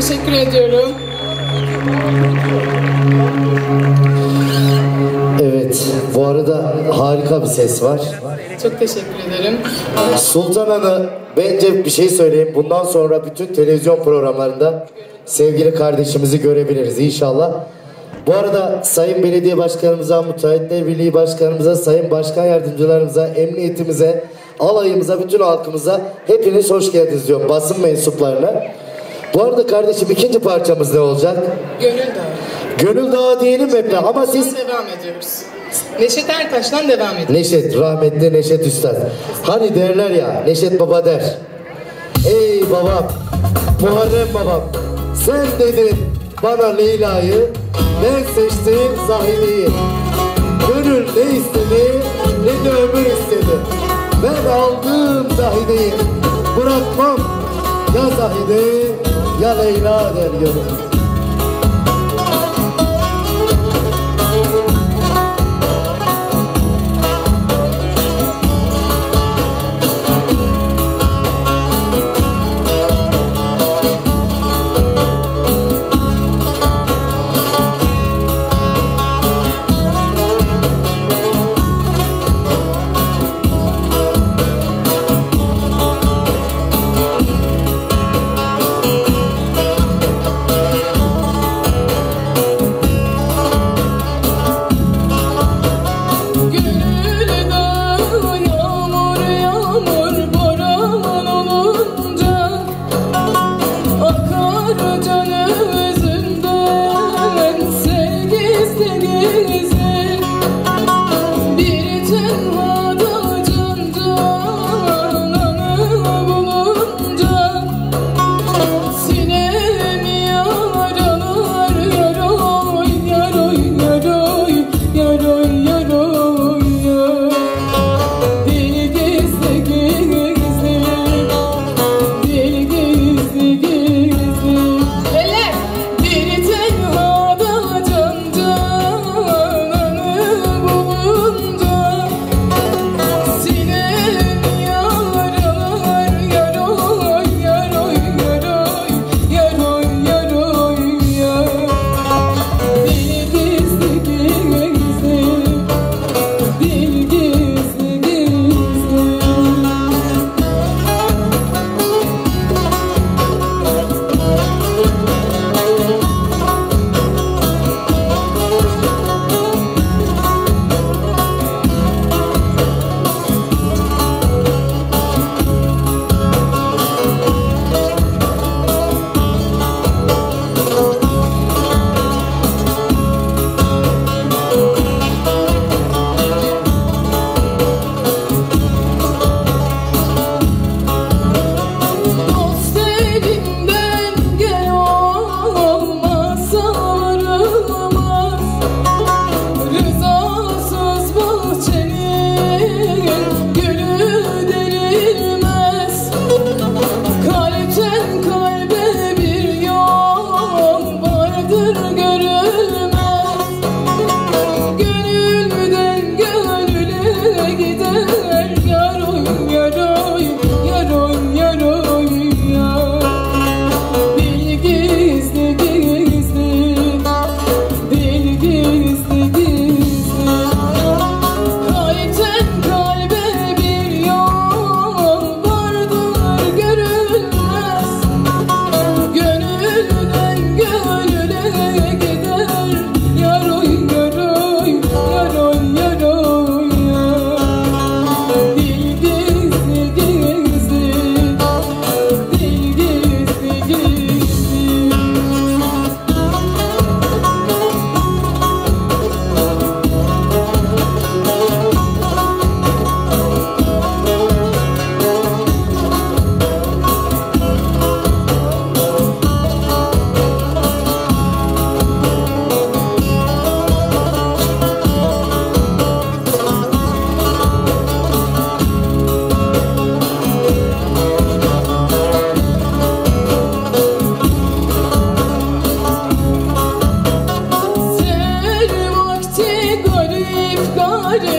teşekkür ediyorum. Evet, bu arada harika bir ses var. Çok teşekkür ederim. Sultan Hanım, bence bir şey söyleyeyim. Bundan sonra bütün televizyon programlarında sevgili kardeşimizi görebiliriz inşallah. Bu arada Sayın Belediye Başkanımıza, Müteahhitler Birliği Başkanımıza, Sayın Başkan Yardımcılarımıza, Emniyetimize, alayımıza, bütün halkımıza hepiniz hoş geldiniz diyorum, basın mensuplarına. Bu arada kardeşim ikinci parçamız ne olacak? Gönül Dağı. Gönül Dağı diyelim hep ama siz... Devam ediyoruz. Neşet Ertaş'tan devam ediyoruz. Neşet, rahmetli Neşet Üstad. Hani derler ya, Neşet Baba der. Ey babam, Muharrem babam, sen dedin bana Leyla'yı, ben seçtim Zahide'yi. Gönül ne istedi, ne de ömür istedi. Ben aldım Zahide'yi, bırakmam ya Zahide ya Leyla der gönül.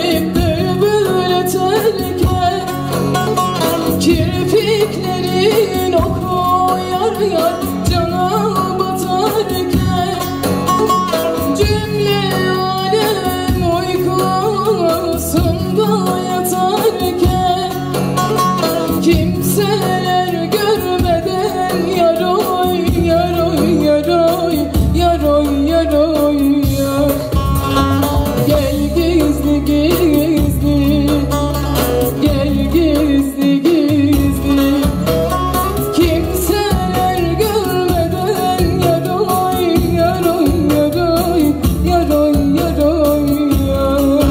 garip böyle terken, kirpiklerin oku yar yar cana batarken, cümle alem uykusunda yatarken, kimseler görmeden yaroy yaroy yaroy yaroy yaroy yar. Gel gizli gizli, gel gizli gizli, kimseler görmeden yaroy yaroy yaroy yaroy yaroy yar.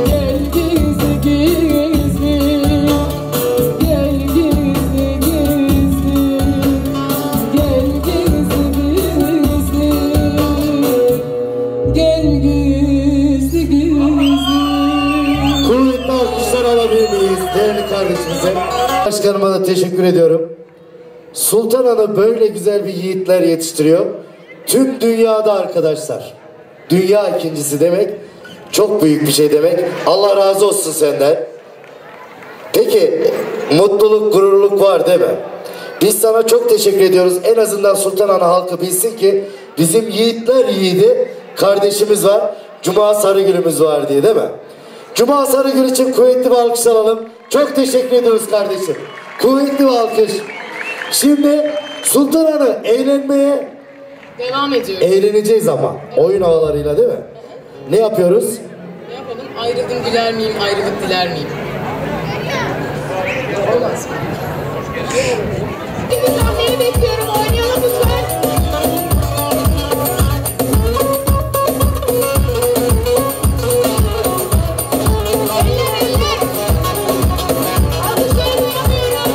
Gel gizli gizli, gel gizli gizli, gel gizli gizli, gel gizli gizli. Kuvvetli alkışlar alabilir miyiz değerli kardeşimize? Başkanıma da teşekkür ediyorum. Sultan Hanım böyle güzel bir yiğitler yetiştiriyor. Tüm dünyada arkadaşlar. Dünya ikincisi demek çok büyük bir şey demek. Allah razı olsun senden. Peki mutluluk, gururluk var değil mi? Biz sana çok teşekkür ediyoruz. En azından Sultan Ana halkı bilsin ki bizim yiğitler yiğidi kardeşimiz var. Cuma Sarıgül'ümüz var diye değil mi? Cuma Sarıgül için kuvvetli bir alkış alalım. Çok teşekkür ediyoruz kardeşim. Kuvvetli bir alkış. Şimdi Sultan Ana eğlenmeye Devam ediyoruz. eğleneceğiz ama. Oyun havalarıyla değil mi? Ne yapıyoruz? Ne yapalım? Ayrıldım güler miyim, ayrılık diler miyim? Olmaz mı? Sizi sahneye bekliyorum. Oynayalım lütfen. Eller eller. Alkışları duyamıyorum.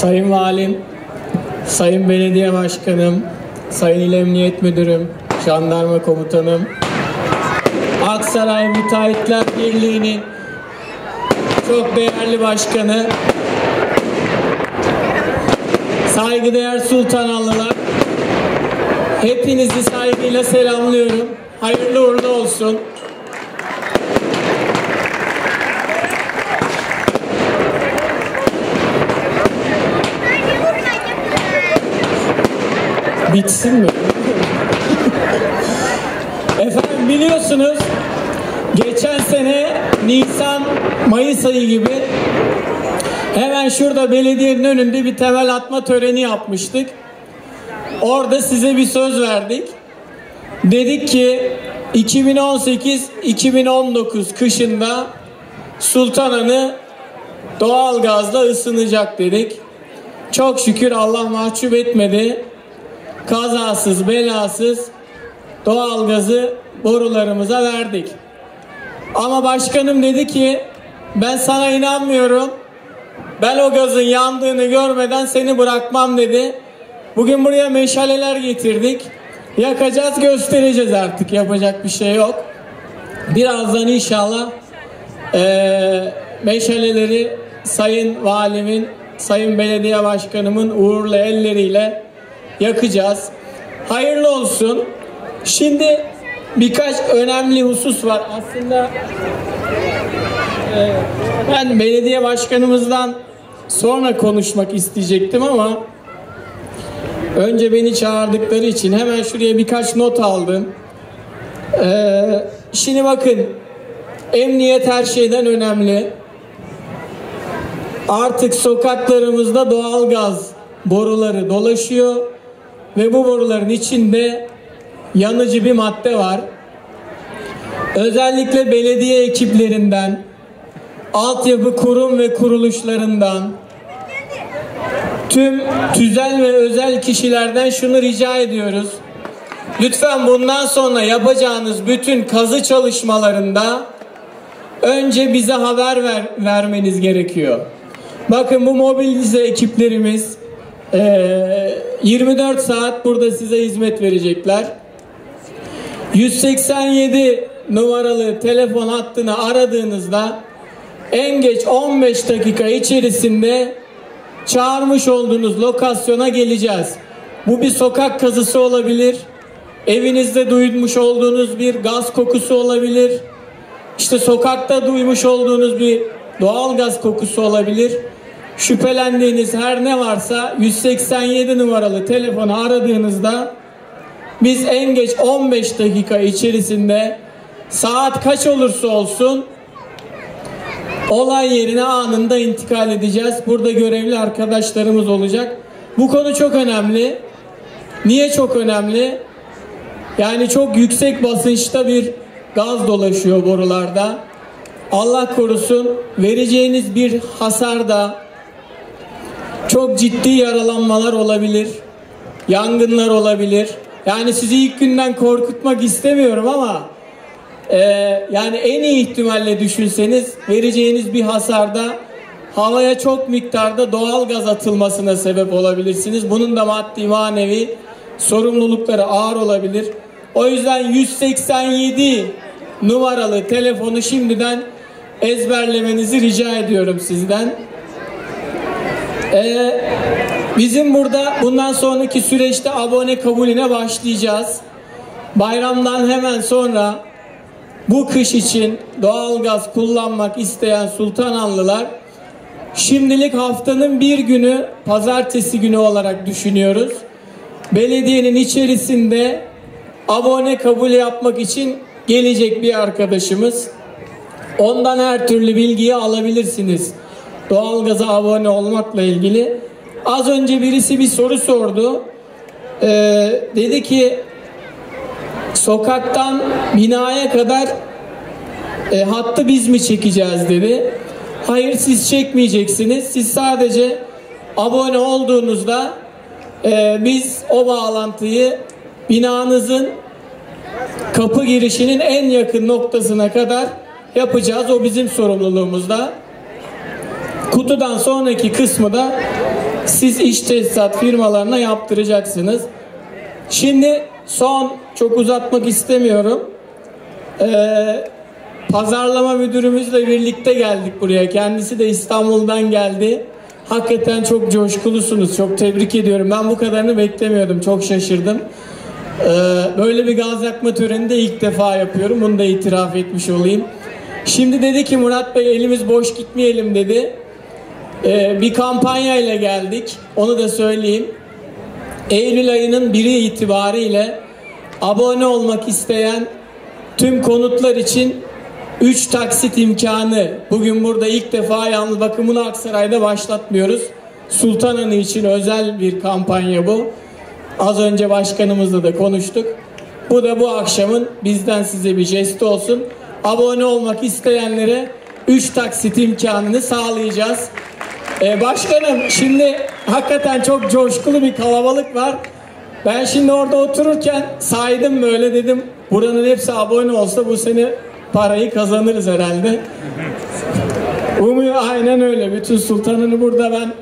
Sayın Valim, Sayın Belediye Başkanım, Sayın İl Emniyet Müdürüm, Jandarma Komutanım, Aksaray Müteahhitler Birliği'nin çok değerli başkanı, saygıdeğer Sultananlılar, hepinizi saygıyla selamlıyorum. Hayırlı uğurlu olsun. Bitsin mi? Efendim biliyorsunuz geçen sene Nisan-Mayıs ayı gibi hemen şurada belediyenin önünde bir temel atma töreni yapmıştık. Orada size bir söz verdik. Dedik ki 2018-2019 kışında Sultananı doğalgazla ısınacak dedik. Çok şükür Allah mahcup etmedi. Kazasız belasız doğalgazı borularımıza verdik. Ama başkanım dedi ki ben sana inanmıyorum. Ben o gazın yandığını görmeden seni bırakmam dedi. Bugün buraya meşaleler getirdik. Yakacağız, göstereceğiz artık. Yapacak bir şey yok. Birazdan inşallah meşaleleri Sayın Valimin, Sayın Belediye Başkanımın uğurlu elleriyle yakacağız. Hayırlı olsun. Şimdi birkaç önemli husus var. Aslında ben belediye başkanımızdan sonra konuşmak isteyecektim ama önce beni çağırdıkları için hemen şuraya birkaç not aldım. Şimdi bakın, emniyet her şeyden önemli. Artık sokaklarımızda doğalgaz boruları dolaşıyor ve bu boruların içinde yanıcı bir madde var. Özellikle belediye ekiplerinden, altyapı kurum ve kuruluşlarından, tüm tüzel ve özel kişilerden şunu rica ediyoruz. Lütfen bundan sonra yapacağınız bütün kazı çalışmalarında önce bize haber vermeniz gerekiyor. Bakın bu mobilize ekiplerimiz 24 saat burada size hizmet verecekler. 187 numaralı telefon hattını aradığınızda en geç 15 dakika içerisinde çağırmış olduğunuz lokasyona geleceğiz. Bu bir sokak kazısı olabilir. Evinizde duymuş olduğunuz bir gaz kokusu olabilir. İşte sokakta duymuş olduğunuz bir doğal gaz kokusu olabilir. Şüphelendiğiniz her ne varsa 187 numaralı telefonu aradığınızda biz en geç 15 dakika içerisinde saat kaç olursa olsun olay yerine anında intikal edeceğiz. Burada görevli arkadaşlarımız olacak. Bu konu çok önemli. Niye çok önemli? Yani çok yüksek basınçta bir gaz dolaşıyor borularda. Allah korusun vereceğiniz bir hasarda çok ciddi yaralanmalar olabilir. Yangınlar olabilir. Yani sizi ilk günden korkutmak istemiyorum ama yani en iyi ihtimalle düşünseniz vereceğiniz bir hasarda havaya çok miktarda doğal gaz atılmasına sebep olabilirsiniz. Bunun da maddi manevi sorumlulukları ağır olabilir. O yüzden 187 numaralı telefonu şimdiden ezberlemenizi rica ediyorum sizden. Bizim burada bundan sonraki süreçte abone kabulüne başlayacağız. Bayramdan hemen sonra bu kış için doğalgaz kullanmak isteyen Sultananlılar şimdilik haftanın bir günü pazartesi günü olarak düşünüyoruz. Belediyenin içerisinde abone kabul yapmak için gelecek bir arkadaşımız. Ondan her türlü bilgiyi alabilirsiniz. Doğalgaza abone olmakla ilgili. Az önce birisi bir soru sordu. Dedi ki sokaktan binaya kadar hattı biz mi çekeceğiz dedi. Hayır, siz çekmeyeceksiniz. Siz sadece abone olduğunuzda biz o bağlantıyı binanızın kapı girişinin en yakın noktasına kadar yapacağız. O bizim sorumluluğumuzda. Kutudan sonraki kısmı da siz iç tesisat firmalarına yaptıracaksınız. Şimdi çok uzatmak istemiyorum. Pazarlama müdürümüzle birlikte geldik buraya. Kendisi de İstanbul'dan geldi. Hakikaten çok coşkulusunuz. Çok tebrik ediyorum. Ben bu kadarını beklemiyordum. Çok şaşırdım. Böyle bir gaz yakma töreni de ilk defa yapıyorum. Bunu da itiraf etmiş olayım. Şimdi dedi ki Murat Bey elimiz boş gitmeyelim dedi. Bir kampanya ile geldik. Onu da söyleyeyim. Eylül ayının 1'i itibariyle abone olmak isteyen tüm konutlar için 3 taksit imkanı. Bugün burada ilk defa, yalnız bakımını Aksaray'da başlatmıyoruz. Sultanhanı için özel bir kampanya bu. Az önce başkanımızla da konuştuk. Bu da bu akşamın bizden size bir jest olsun. Abone olmak isteyenlere 3 taksit imkanını sağlayacağız. Başkanım, şimdi hakikaten çok coşkulu bir kalabalık var. Ben şimdi orada otururken saydım, böyle dedim. Buranın hepsi abone olsa bu sene parayı kazanırız herhalde. Umuyor, aynen öyle. Bütün Sultanhanı burada ben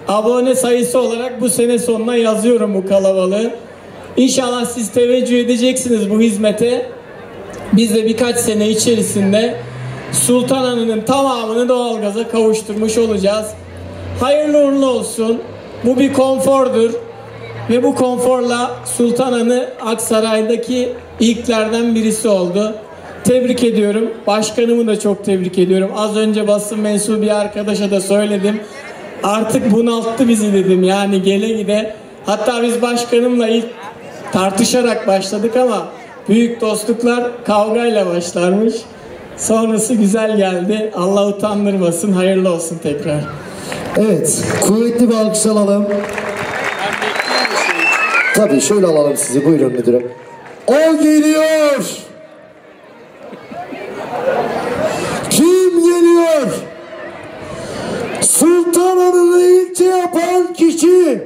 abone sayısı olarak bu sene sonuna yazıyorum bu kalabalığı. İnşallah siz teveccüh edeceksiniz bu hizmete. Biz de birkaç sene içerisinde Sultanhanı'nın tamamını doğalgaza kavuşturmuş olacağız. Hayırlı uğurlu olsun. Bu bir konfordur. Ve bu konforla Sultanhanı Aksaray'daki ilklerden birisi oldu. Tebrik ediyorum. Başkanımı da çok tebrik ediyorum. Az önce basın mensubu bir arkadaşa da söyledim. Artık bunalttı bizi dedim. Yani gele gide. Hatta biz başkanımla ilk tartışarak başladık ama büyük dostluklar kavgayla başlarmış. Sonrası güzel geldi. Allah utandırmasın. Hayırlı olsun tekrar. Evet, kuvvetli bir alkış alalım. Tabii şöyle alalım sizi, buyurun müdürüm. O geliyor. Kim geliyor? Sultanhanı'nı ilçe yapan kişi.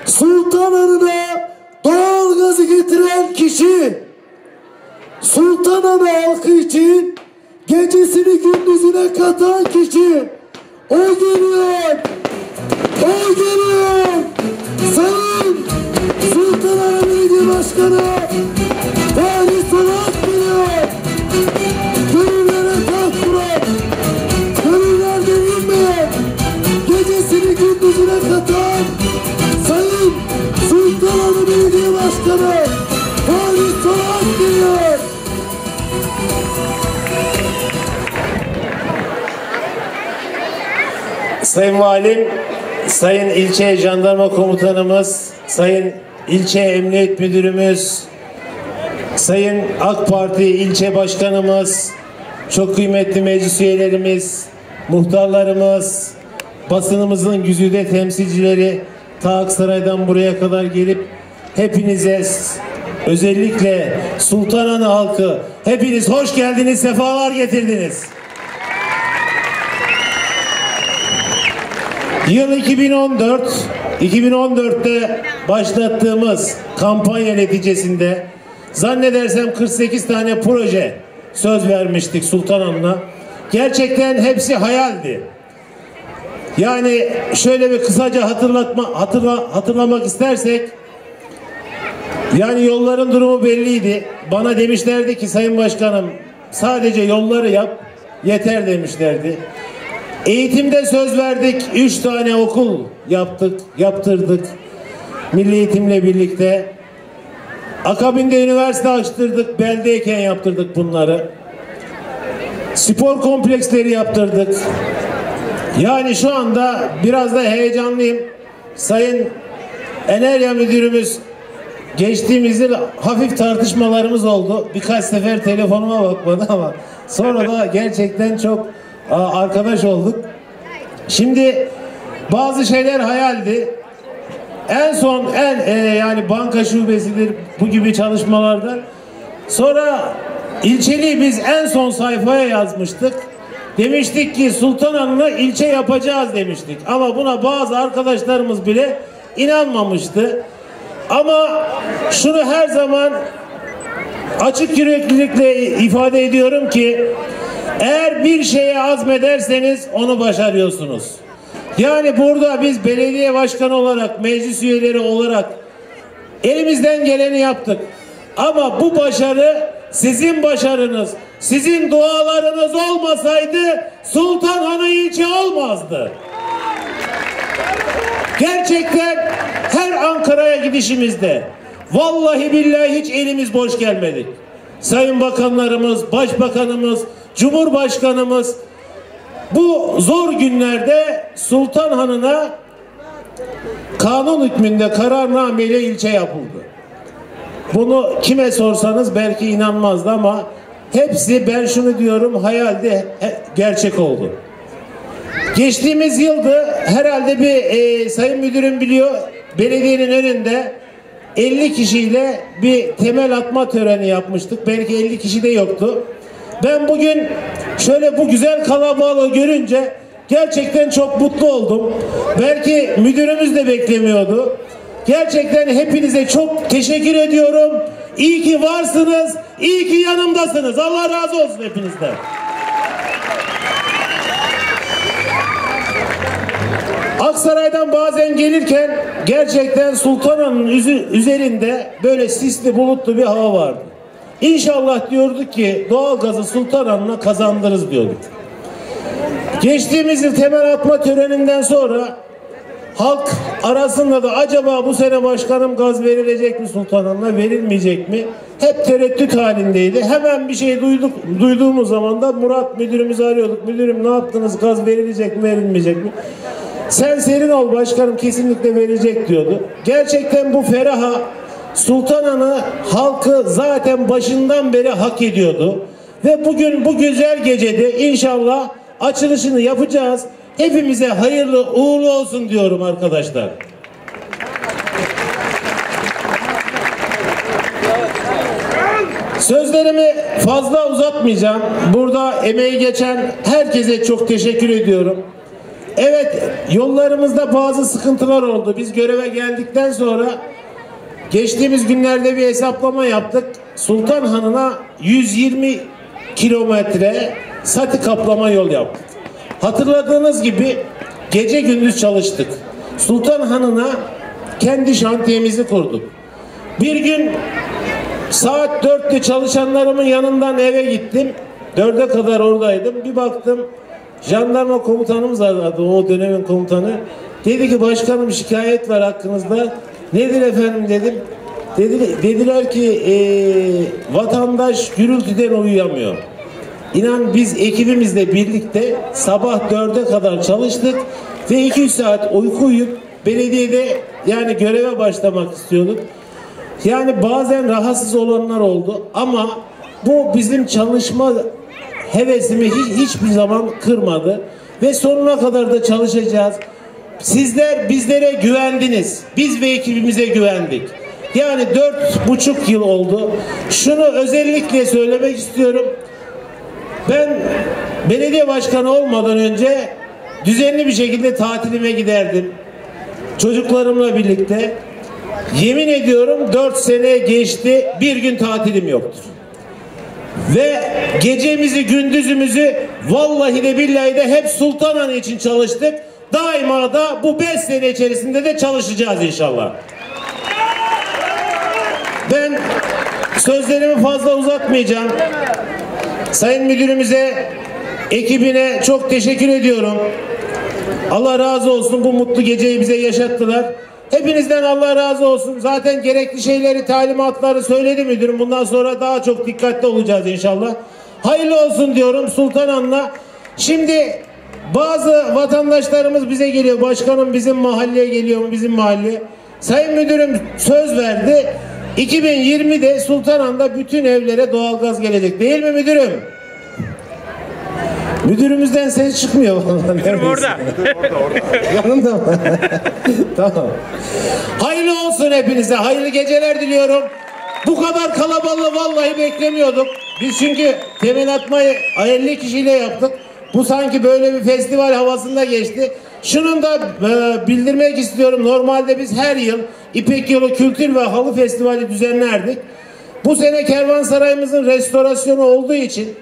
Sultanhanı'na doğalgazı getiren kişi. Sultanhanı halkı için gecesini gündüzüne katan kişi. O geliyor. O geliyor. Sayın Sultanhanı Belediye Başkanı Fatih Salat geliyor. Gönüllere taht kuran, gönüllerde inmeyen, gecesini gündüzüne katan Sayın Sultanhanı Belediye Başkanı Fatih Salat geliyor. Sayın Valim, Sayın İlçe Jandarma Komutanımız, Sayın İlçe Emniyet Müdürümüz, Sayın AK Parti İlçe Başkanımız, çok kıymetli meclis üyelerimiz, muhtarlarımız, basınımızın güzide temsilcileri, ta Aksaray'dan buraya kadar gelip hepinize, özellikle Sultanhanı halkı, hepiniz hoş geldiniz, sefalar getirdiniz. Yıl 2014, 2014'te başlattığımız kampanya neticesinde zannedersem 48 tane proje söz vermiştik Sultanhanı'na. Gerçekten hepsi hayaldi. Yani şöyle bir kısaca hatırlamak istersek, yani yolların durumu belliydi. Bana demişlerdi ki Sayın Başkanım sadece yolları yap yeter demişlerdi. Eğitimde söz verdik. 3 tane okul yaptırdık. Milli Eğitimle birlikte. Akabinde üniversite açtırdık. Beldeyken yaptırdık bunları. Spor kompleksleri yaptırdık. Yani şu anda biraz da heyecanlıyım. Sayın Enerya Müdürümüz, geçtiğimiz yıl hafif tartışmalarımız oldu. Birkaç sefer telefonuma bakmadı ama sonra da gerçekten çok arkadaş olduk. Şimdi bazı şeyler hayaldi. En son yani banka şubesidir bu gibi çalışmalarda. Sonra ilçeliği biz en son sayfaya yazmıştık. Demiştik ki Sultanhanı'na ilçe yapacağız demiştik. Ama buna bazı arkadaşlarımız bile inanmamıştı. Ama şunu her zaman açık yüreklilikle ifade ediyorum ki eğer bir şeye azmederseniz onu başarıyorsunuz. Yani burada biz belediye başkanı olarak, meclis üyeleri olarak elimizden geleni yaptık. Ama bu başarı sizin başarınız, sizin dualarınız olmasaydı Sultanhanı ilçe olmazdı. Gerçekten her Ankara'ya gidişimizde vallahi billahi hiç elimiz boş gelmedik. Sayın bakanlarımız, başbakanımız, cumhurbaşkanımız bu zor günlerde Sultanhanı'na kanun hükmünde kararnameyle ilçe yapıldı. Bunu kime sorsanız belki inanmazdı ama hepsi, ben şunu diyorum, hayalde gerçek oldu. Geçtiğimiz yılda herhalde bir sayın müdürüm biliyor, belediyenin önünde 50 kişiyle bir temel atma töreni yapmıştık. Belki 50 kişi de yoktu. Ben bugün şöyle bu güzel kalabalığı görünce gerçekten çok mutlu oldum. Belki müdürümüz de beklemiyordu. Gerçekten hepinize çok teşekkür ediyorum. İyi ki varsınız, iyi ki yanımdasınız. Allah razı olsun hepinizden. Aksaray'dan bazen gelirken gerçekten Sultanhanı'nın üzerinde böyle sisli bulutlu bir hava vardı. İnşallah diyorduk ki doğalgazı Sultanhanı'na kazandırırız diyorduk. Geçtiğimiz yıl temel atma töreninden sonra halk arasında da acaba bu sene başkanım gaz verilecek mi Sultanhanı'na, verilmeyecek mi? Hep tereddüt halindeydi. Hemen bir şey duyduğumuz zaman da Murat müdürümüzü arıyorduk. Müdürüm ne yaptınız, gaz verilecek mi, verilmeyecek mi? Sen serin ol başkanım, kesinlikle verecek diyordu. Gerçekten bu feraha Sultanhanı halkı zaten başından beri hak ediyordu. Ve bugün bu güzel gecede inşallah açılışını yapacağız. Hepimize hayırlı uğurlu olsun diyorum arkadaşlar. Sözlerimi fazla uzatmayacağım. Burada emeği geçen herkese çok teşekkür ediyorum. Evet, yollarımızda bazı sıkıntılar oldu. Biz göreve geldikten sonra geçtiğimiz günlerde bir hesaplama yaptık. Sultanhanı'na 120 kilometre sati kaplama yol yaptık. Hatırladığınız gibi gece gündüz çalıştık. Sultanhanı'na kendi şantiyemizi kurduk. Bir gün saat 4'te çalışanlarımın yanından eve gittim. 4'e kadar oradaydım. Bir baktım jandarma komutanımız aradı, o dönemin komutanı. Dedi ki başkanım şikayet var hakkınızda. Nedir efendim dedim. Dediler ki vatandaş gürültüden uyuyamıyor. İnan biz ekibimizle birlikte sabah 4'e kadar çalıştık ve 2-3 saat uyku uyuyup belediyede yani göreve başlamak istiyorduk. Yani bazen rahatsız olanlar oldu ama bu bizim çalışma hevesimi hiçbir zaman kırmadı ve sonuna kadar da çalışacağız. Sizler bizlere güvendiniz. Biz ve ekibimize güvendik. Yani 4,5 yıl oldu. Şunu özellikle söylemek istiyorum. Ben belediye başkanı olmadan önce düzenli bir şekilde tatilime giderdim. Çocuklarımla birlikte. Yemin ediyorum 4 sene geçti, bir gün tatilim yoktur. Ve gecemizi gündüzümüzü vallahi de billahi de hep Sultanhanı için çalıştık. Daima da bu 5 sene içerisinde de çalışacağız inşallah. Ben sözlerimi fazla uzatmayacağım. Sayın müdürümüze, ekibine çok teşekkür ediyorum. Allah razı olsun, bu mutlu geceyi bize yaşattılar. Hepinizden Allah razı olsun. Zaten gerekli şeyleri, talimatları söyledi müdürüm. Bundan sonra daha çok dikkatli olacağız inşallah. Hayırlı olsun diyorum Sultanhanı'na. Şimdi bazı vatandaşlarımız bize geliyor. Başkanım bizim mahalleye geliyor mu, bizim mahalle? Sayın müdürüm söz verdi. 2020'de Sultanhanı'da bütün evlere doğalgaz gelecek. Değil mi müdürüm? Müdürümüzden ses çıkmıyor. Müdürüm orada. Yanımda mı? Tamam. Hayırlı olsun hepinize. Hayırlı geceler diliyorum. Bu kadar kalabalığı vallahi beklemiyorduk. Biz çünkü temel atmayı 50 kişiyle yaptık. Bu sanki böyle bir festival havasında geçti. Şunun da bildirmek istiyorum. Normalde biz her yıl İpek Yolu Kültür ve Halı Festivali düzenlerdik. Bu sene kervansarayımızın restorasyonu olduğu için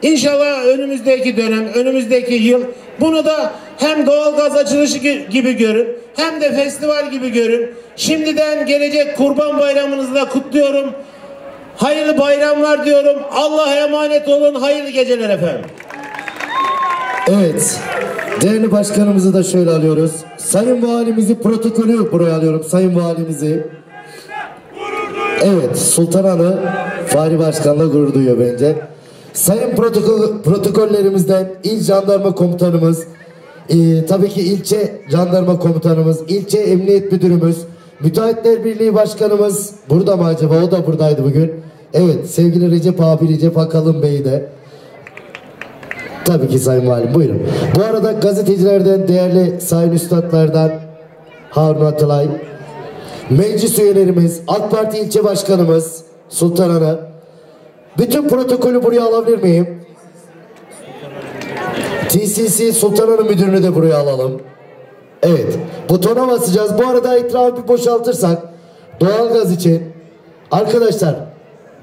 İnşallah önümüzdeki dönem, önümüzdeki yıl bunu da hem doğalgaz açılışı gibi görün, hem de festival gibi görün. Şimdiden gelecek Kurban Bayramınızı da kutluyorum. Hayırlı bayramlar diyorum. Allah'a emanet olun. Hayırlı geceler efendim. Evet. Değerli başkanımızı da şöyle alıyoruz. Sayın Valimizi, protokolü buraya alıyorum. Sayın Valimizi. Evet, Sultanhanı Fahri Başkan'la gurur duyuyor bence. Sayın protokollerimizden İl Jandarma Komutanımız, tabii ki ilçe jandarma komutanımız, ilçe emniyet müdürümüz, Müteahhitler Birliği Başkanımız burada mı acaba? O da buradaydı bugün. Evet, sevgili Recep abi, Recep Akalın Bey de. Tabii ki Sayın Valim, buyurun. Bu arada gazetecilerden, değerli sayın üstadlardan Harun Atılay, meclis üyelerimiz, AK Parti ilçe başkanımız Sultanhanı, bütün protokolü buraya alabilir miyim? TCC Sultanhanı müdürünü de buraya alalım. Evet, butona basacağız. Bu arada etrafı bir boşaltırsak doğalgaz için arkadaşlar,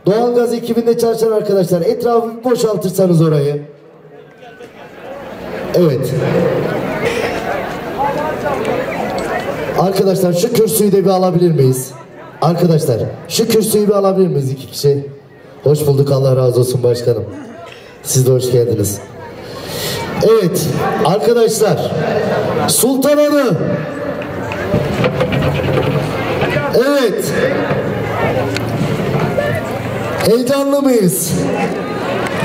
doğalgaz ekibinde çalışan arkadaşlar, etrafı bir boşaltırsanız orayı. Evet. Arkadaşlar şu kürsüyü de bir alabilir miyiz? Arkadaşlar şu kürsüyü bir alabilir miyiz, iki kişi? Hoş bulduk, Allah razı olsun başkanım. Siz de hoş geldiniz. Evet arkadaşlar, Sultanhanı. Evet. Heyecanlı mıyız?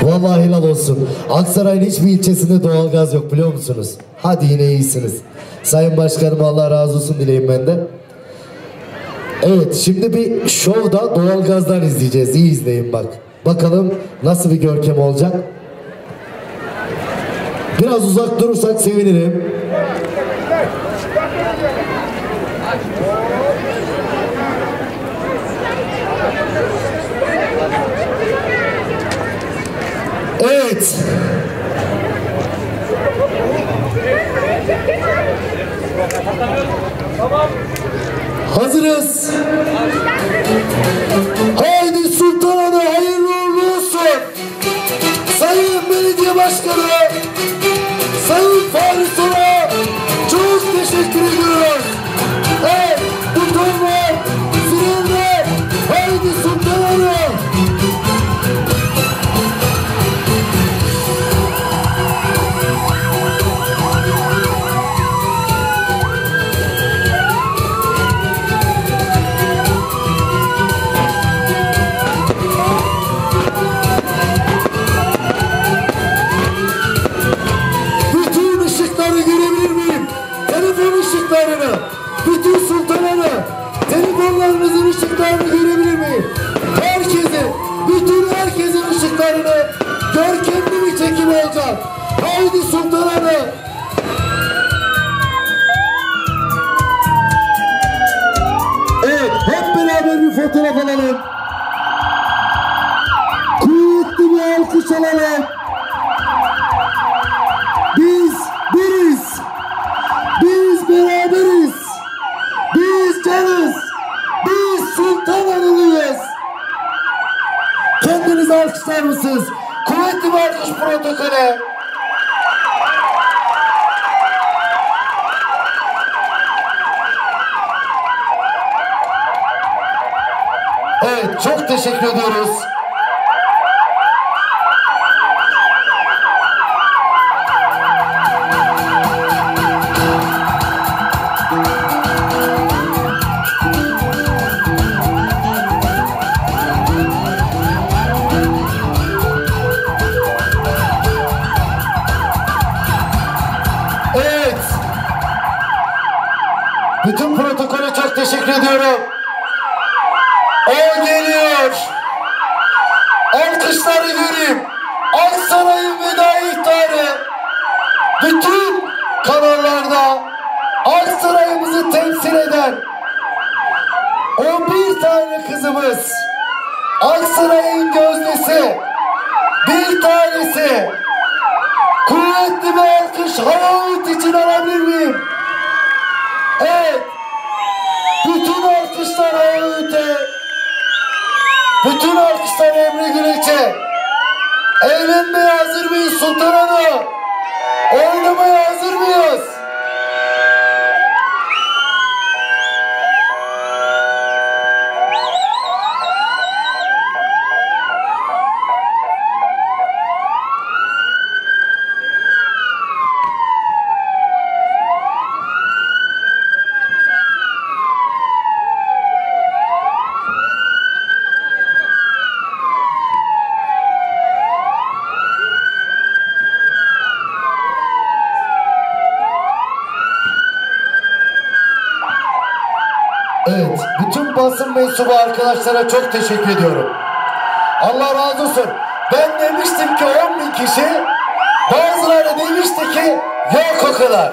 Vallahi helal olsun. Aksaray'ın hiçbir ilçesinde doğalgaz yok, biliyor musunuz? Hadi yine iyisiniz. Sayın Başkanım, Allah razı olsun dileyim ben de. Evet, şimdi bir şovda doğalgazdan izleyeceğiz. İyi izleyin bak. Bakalım nasıl bir görkem olacak. Biraz uzak durursak sevinirim. Evet. Hazırız. Haydi Sultanhanı hayırlı uğurlu olsun. Sayın Belediye Başkanı, Sayın Fahri Sola çok teşekkür ediyoruz. Evet, buton var, frenler. Haydi Sultanhanı. Bütün Sultanhanı, telefonlarınızın ışıklarını görebilir miyim? Bütün herkesin ışıklarını, görkemli bir çekim olacak. Haydi Sultanhanı. Evet, hep beraber bir fotoğraf alalım. Kuvvetli bir alkış alalım. Biz biriz. Biz beraberiz. Biz canız. Biz Sultanhanılıyız. Kendinizi alkışlar mısınız? Kuvvetli bir alkış protokole. Evet, çok teşekkür ediyoruz. Bütün protokole çok teşekkür ediyorum. O geliyor. Alkışları göreyim. Aksaray'ın veda ihtarı. Bütün kanallarda Aksaray'ımızı temsil eden 11 tane kızımız, Aksaray'ın gözdesi, bir tanesi. Kuvvetli bir alkış Halavut için alabilir miyim? Evet. Bütün alkışlar Halavut'e. Bütün alkışlar Emre Güneş'e. Eğlenmeye hazır mıyız Sultanhanı? Oynamaya hazır mıyız? Evet, bütün basın mensubu arkadaşlara çok teşekkür ediyorum. Allah razı olsun. Ben demiştim ki 10.000 kişi, bazıları demişti ki yok o kadar.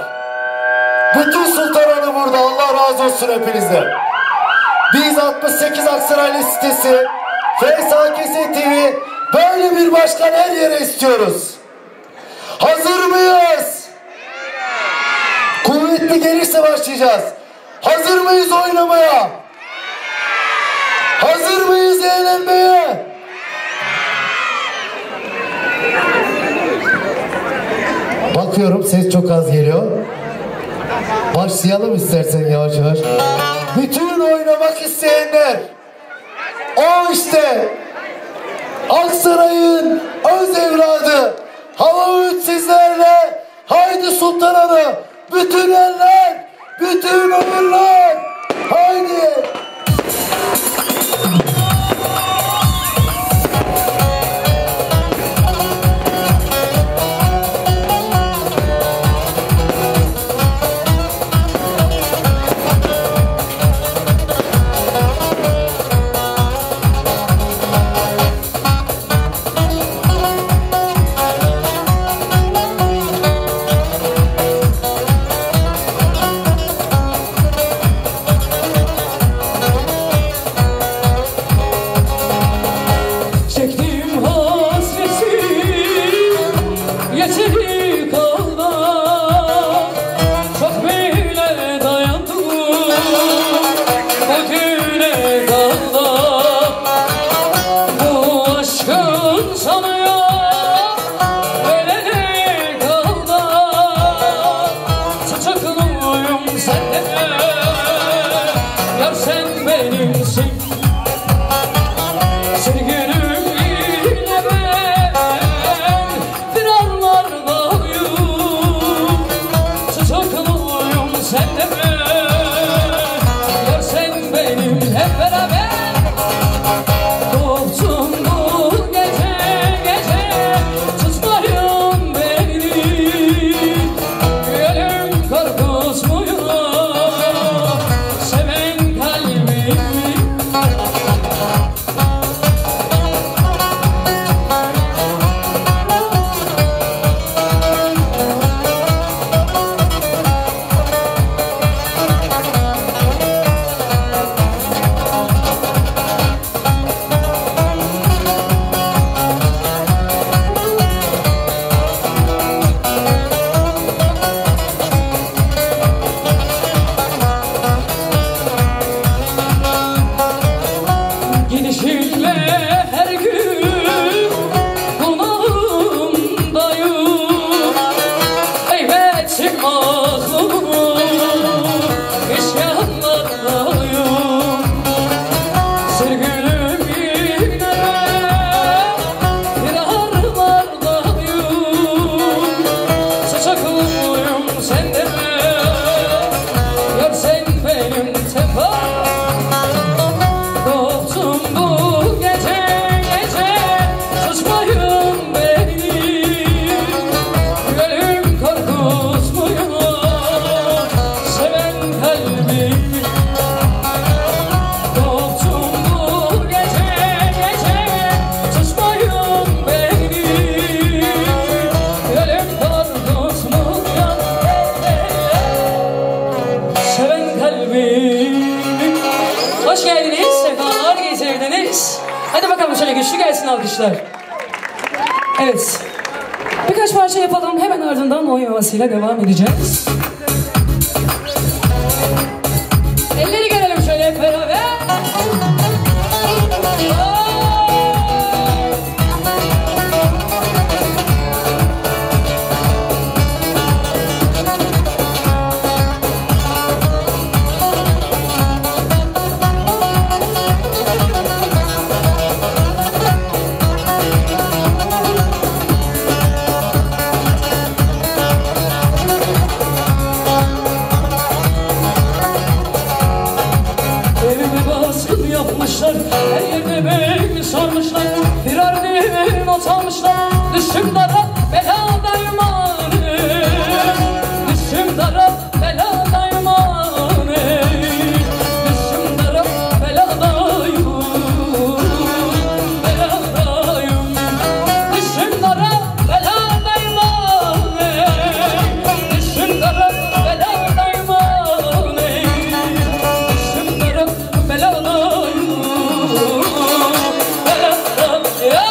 Bütün Sultanahmet burada, Allah razı olsun hepinizden. Biz 68 Aksaraylı sitesi, FSKS TV, böyle bir başkan her yere istiyoruz. Hazır mıyız? Kuvvetli gelirse başlayacağız. Hazır mıyız oynamaya? Hazır mıyız eğlenmeye? Bakıyorum ses çok az geliyor. Başlayalım istersen yavaş yavaş. Bütün oynamak isteyenler, o işte Aksaray'ın öz evladı Hava Öğüt sizlerle. Haydi Sultanahmet, bütün eller, bütün oyunlar, haydi. Alkışlar. Evet. Birkaç parça yapalım. Hemen ardından oyun havasıyla devam edeceğiz. Elleri görelim şöyle hep beraber. yapmışlar. Her yerde beni sormuşlar. Birer bir not almışlar. Düşüm dara beladayım anne. Düşüm dara beladayım anne. Düşüm dara beladayım. Beladayım. Düşüm dara beladayım anne. Düşüm dara beladayım anne. Düşüm dara beladayım. Beladayım.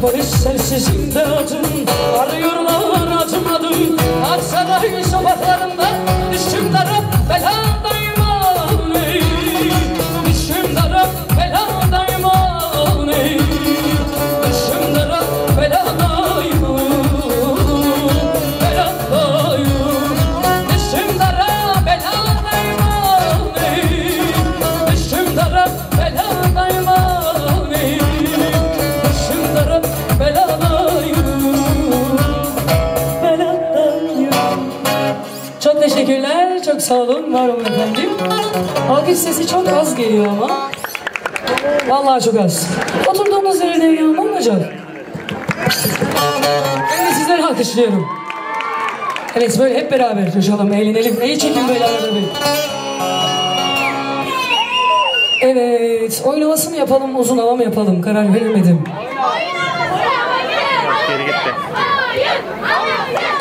Polis sensiz imdadım, arıyorlar acımadım. Aksaray sokaklarında düşüm dara beladayım aney. Düşüm dara beladayım aney. Düşüm dara beladayım. Beladayım. Düşüm dara beladayım aney. Düşüm dara beladayım aney. Düşüm dara beladayım. Beladayım. Çok teşekkürler, çok sağ olun, var olun efendim. Alkış sesi çok az geliyor ama. Vallahi çok az. Oturduğumuz yerde yanmam hocam. Ben de sizleri alkışlıyorum. Evet, böyle hep beraber coşalım, eğlenelim. İyi çekin böyle arada bir. Evet, oyun havası mı yapalım, uzun hava mı yapalım? Karar veremedim.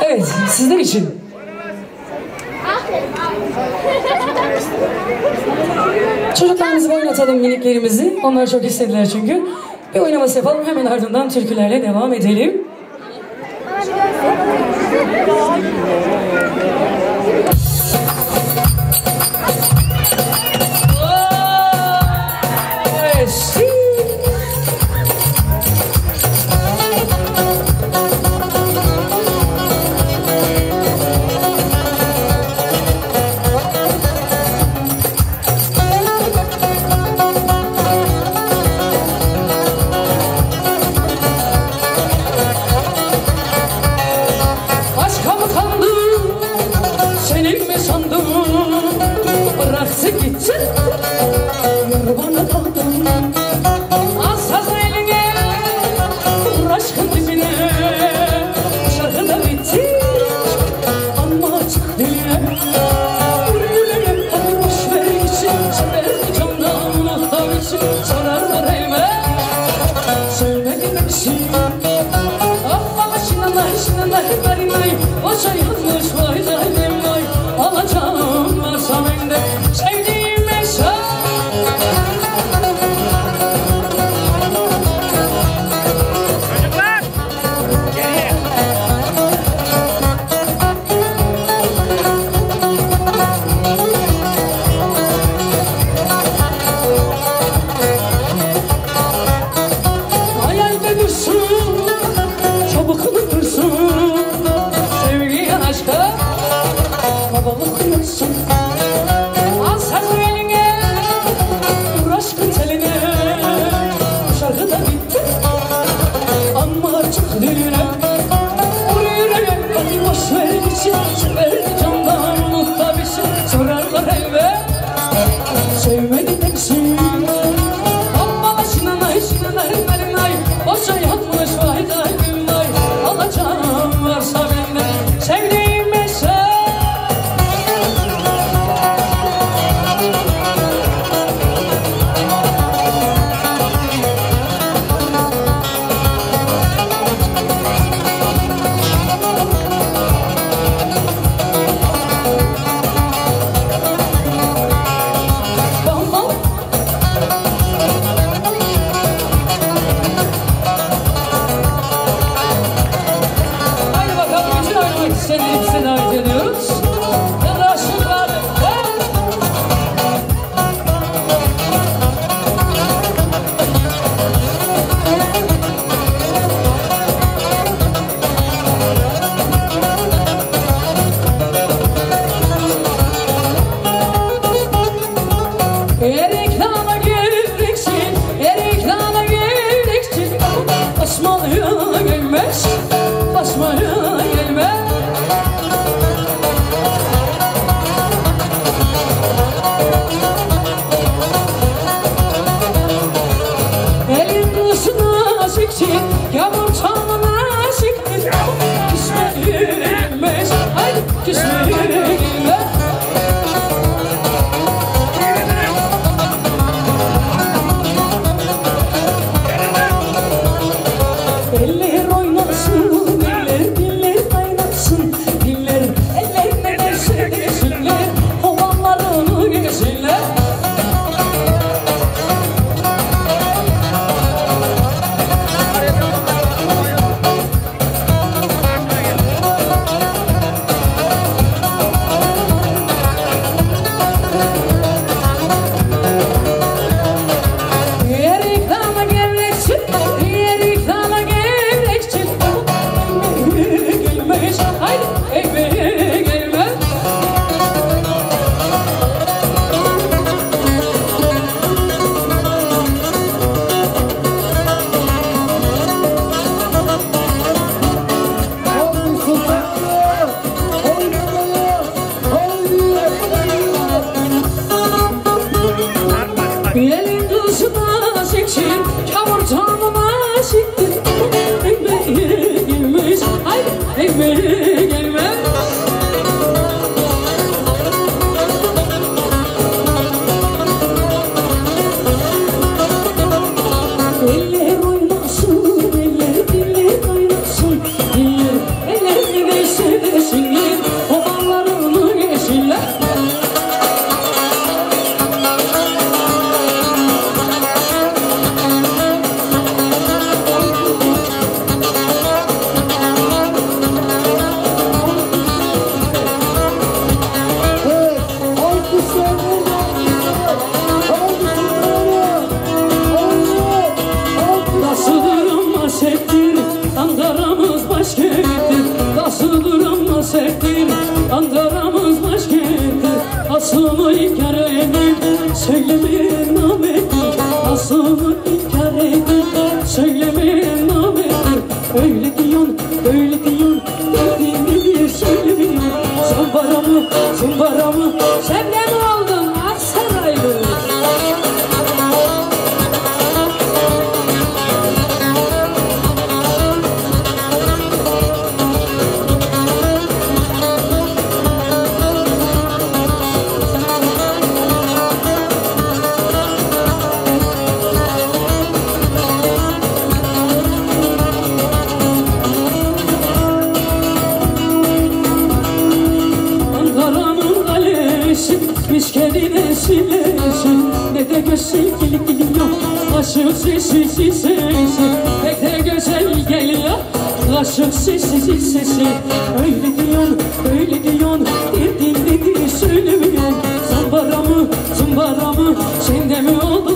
Evet, sizler için. Çocuklarımızı oynatalım, miniklerimizi. Onlar çok istediler çünkü. Bir oynaması yapalım, hemen ardından türkülerle devam edelim. Evet. Aşka mı kandın, senin mi sandın? Bıraktı gitti, yar bana kaldın. Asaz eline, vur aşkın dibine. Şarkı da bitti, ama açık dünya. Yüreğim boş ver için, sever candan muhtar için. Sorarlar elime, sevmedin misin? Boşa yanlış vay zalim vay. Alacağım varsa bende sevdiğim mesaj. Çocuklar! Geriye! basmaya gelmez, basmaya gelmez. Elin kızına siktir, yağmur çamına siktir. Küsmeye gelmez, haydi küsmeye gelmez. Eller oynasın, eller diller kaynasın, diller ellerine derse desinler, havalarını yesinler. Elin kızına siktir, yağmur çamına siktir. Ekmeğe gelmez, haydi ekmeğe gelmez. Eller oynasın, eller diller kaynasın, diller ellerine değse desinler, havalarını yesinler. Nasıldır ama serttir, Ankara'mız başkenttir. Nasıldır ama serttir, Ankara'mız başkenttir. Aslını inkar edin, söylemeyen namettir. Aslını inkar edin, söylemeyen namettir. Öyle diyorsun, öyle diyorsun, dediğini bir söylemiyor. Zambara mı, zımbara mı, sen ne mi oldun Aksaraylı? Ankara'nın kalesi, miskedine silesin. Ne de güzel geliyor, aşık sesi sesi. Ne de güzel geliyor, aşık sesi sesi. Öyle diyorsun, öyle diyorsun, derdin nedir söylemiyorsun. Zambara mı, zımbara mı, sende mi oldu